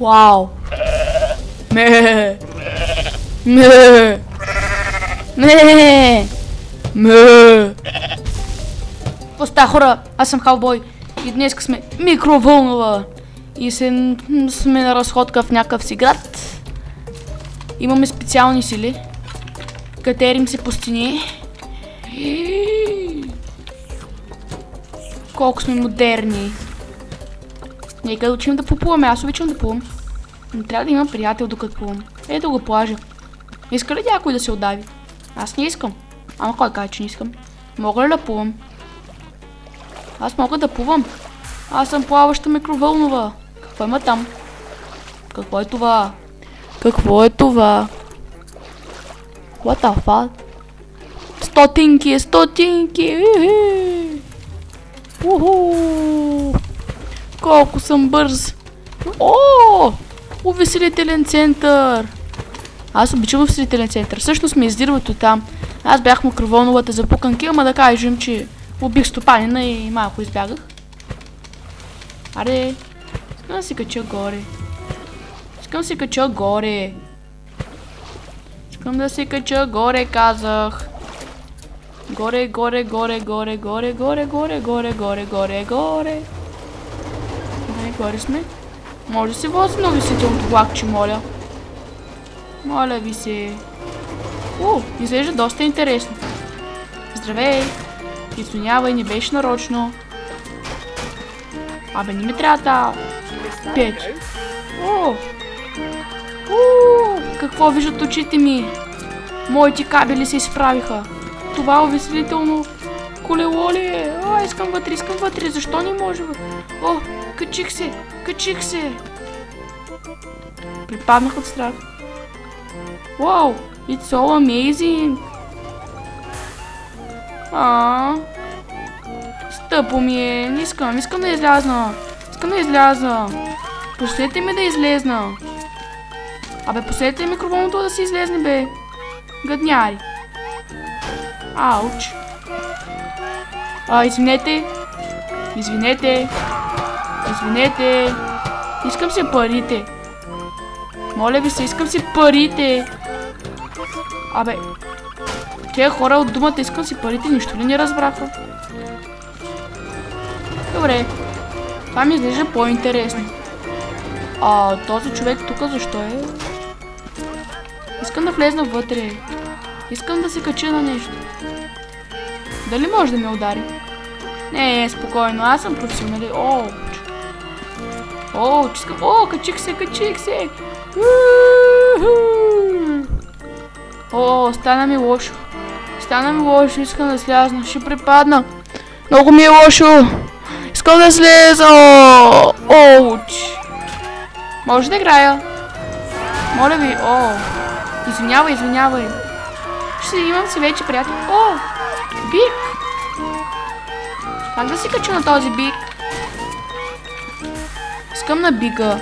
Вау! Ме! Ме! Ме! Ме! Поста хора, аз съм Халбой и днес сме микровълнова и сме на разходка в някакъв си град. Имаме специални сили, катерим се по стени. Колко сме модерни. Нека да учим да поплуваме, аз обичам да плувам. Но трябва да имам приятел докато плувам. Ето го плажа. Иска ли някой да се отдави? Аз не искам. Ама кой каже, че не искам? Мога ли да плувам? Аз мога да плувам. Аз съм плаваща микровълнова. Какво има там? Какво е това? Какво е това? What the fuck? Стотинки, стотинки! Уху! Колко съм бърз! О! Увеселителен център! Аз обичам увеселителен център. Всъщност ме издирват от там. Аз бях микровълновата за пуканки, ама да кажем, че убих стопанина и малко избягах. Аре! Искам да си кача горе. Искам да си кача горе. Искам да си кача горе, казах. Горе, горе, горе, горе, горе, горе, горе, горе, горе, горе, горе. Горе сме. Може да се вози на увеселителното влакче, моля. Моля ви се. Изглежда доста интересно. Здравей. Извинявай, не беше нарочно. Абе, не ми трябва да... Печ. Какво виждат очите ми? Моите кабели се изправиха. Това увеселително колело ли е? Искам вътре. Защо не може? Качих се. Припаднах от страх. Wow, it's so amazing. Стъпо ми е. Не искам да излязна. Пуснете ми да излезна. Абе, пуснете микроволното да се излезне, бе. Гадняри. Ауч. Извинете. Искам си парите. Моля ви се, искам си парите. Абе, тия хора от думата искам си парите, нищо ли не разбраха? Добре, това ми изглежда по-интересно. Този човек тук защо е? Искам да влезна вътре. Искам да се кача на нещо. Дали може да ме удари? Не, спокойно, аз съм професионален. Качих се. Стана ми лошо, искам да слязна, ще припадна. Много ми е лошо. Искам да слеза. Може да играя? Моля ви, извинявай. Имам си вече приятел. Бик. Как да си кача на този бик? Искам на бика.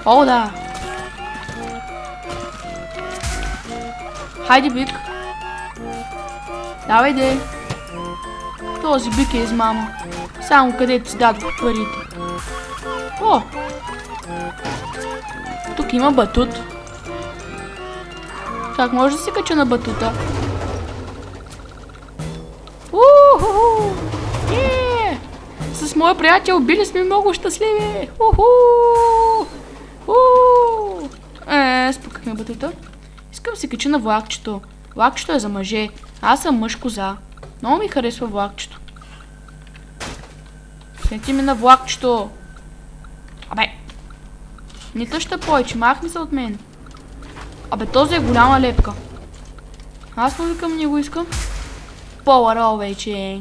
Да. Хайде, бик. Давай, де. Този бик е измама. Само където си дадох парите. Тук има батут. Как може да се кача на батута? С моя приятел били сме много щастливи. Спукахме батута. Искам се кача на влакчето. Влакчето е за мъже. Аз съм мъж коза. Много ми харесва влакчето. Седи ми на влакчето. Абе. Не тъща повече, махни се от мен. Абе, този е голяма лепка. Аз му викам, не го искам. По-ларо вече.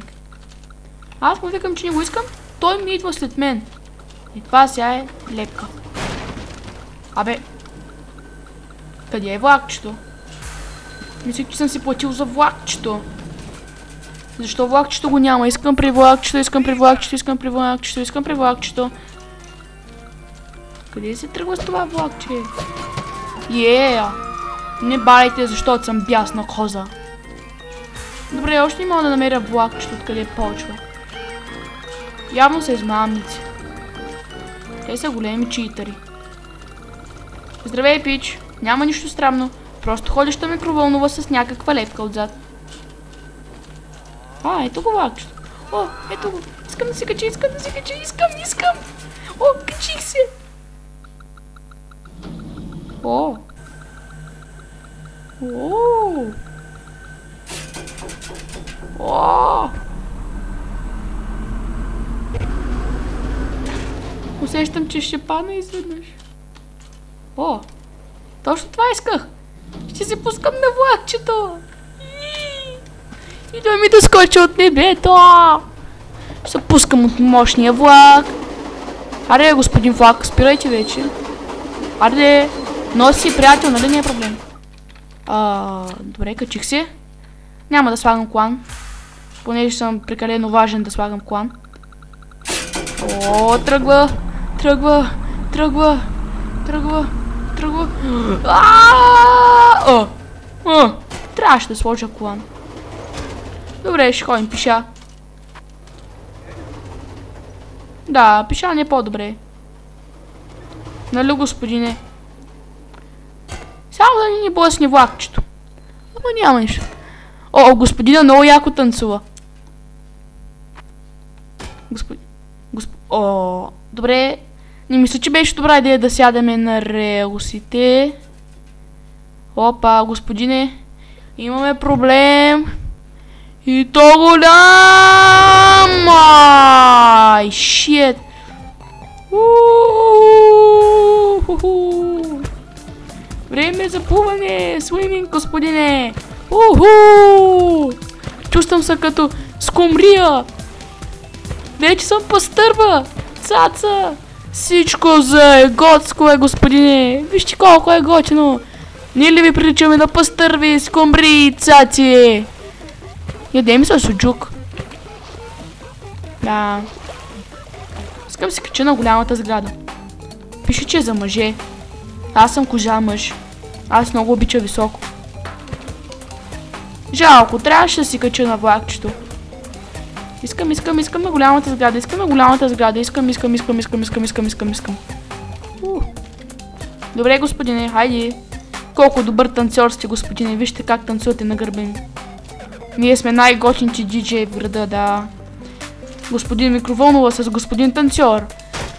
Аз му викам, че не го искам. Той ми идва след мен. И това сега е лепка. Абе. Къде е влакчето? Мислих, че съм си платил за влакчето. Защо влакчето го няма? Искам при влакчето. Къде се тръгва с това влакче? Не барайте, защото съм бясна коза. Добре, още не мога да намеря влакчето, откъде почва. Явно са измамници. Те са големи читъри. Здравей, пич. Няма нищо странно. Просто ходеща микровълнова с някаква лепка отзад. Ето го влакчето. О, ето го. Искам да се кача, искам. О, качих се. О. Усещам, че ще падна изведнъж. О, точно това исках. Ще се пускам на влакчето. И да ми да скоча от небето. Ще се пускам от мощния влак. Аре, господин влак, спирайте вече. Аре, носи приятел, нали не е проблем. Добре, качих се. Няма да слагам колан. Понеже съм прекалено важен да слагам колан. О, тръгва. Трябваше да сложа колан. Добре, ще ходим пеша. Да, пеша не е по-добре. Нали, господине? Само да ни блъсне влакчето. Ама няма нищо. О, господина много яко танцува. Добре. Не мисля, че беше добра идея да сядаме на релсите. Опа, господине. Имаме проблем. И то голям! Ай, шит! Време за плуване! Свиминг, господине! Чувствам се като скумрия! Вече съм пастърба! Цаца! Всичко за готско е, господине! Вижте колко е готино! Ние ли ви приличаме на пастърви, скумри, цаци? Ядем се суджук. Да. Искам се кача на голямата сграда. Пише, че е за мъже. Аз съм кожа мъж. Аз много обича високо. Жалко, трябваше да си кача на влакчето. Искам на голямата сграда. Искам. Добре, господине, хайде. Колко добър танцор сте, господине. Вижте как танцувате на гърба ми. Ние сме най-готините диджеи в града, да. Господин микровълнова с господин танцор.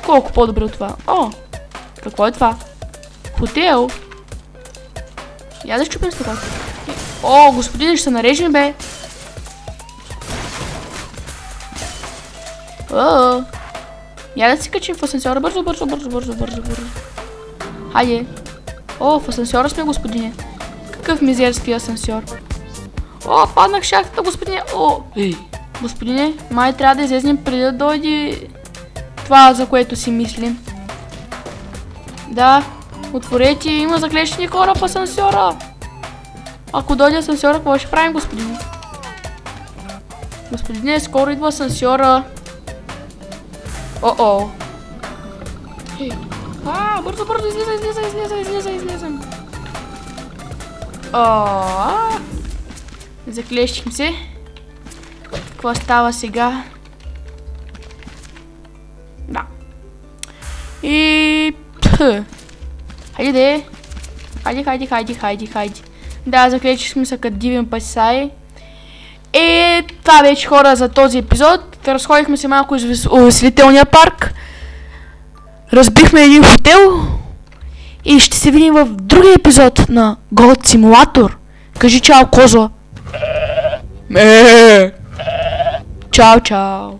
Колко по-добре от това. О, какво е това? Хотел. Я да щупим стъклата. О, господине, ще се нарежем, бе. Я да си качим в асансьора. Бързо. Хайде. О, в асансьора сме, господине. Какъв мизерски асансьор. О, паднах шахтата, господине. О, господине, май трябва да излезнем преди да дойде това, за което си мислим. Да, отворете, има заклещени хора в асансьора. Ако дойде асансьора, какво ще правим, господине? Господине, скоро идва асансьора. О-о. Бързо, излизам. Заклещихме се. Какво става сега? Да. И... Хайде. Да, заклечихме се като дивен пасай. Това вече, хора, за този епизод. Разходихме се малко из увеселителния парк. Разбихме един хотел. И ще се видим в другия епизод на Goat Simulator. Кажи чао, коза. Чао.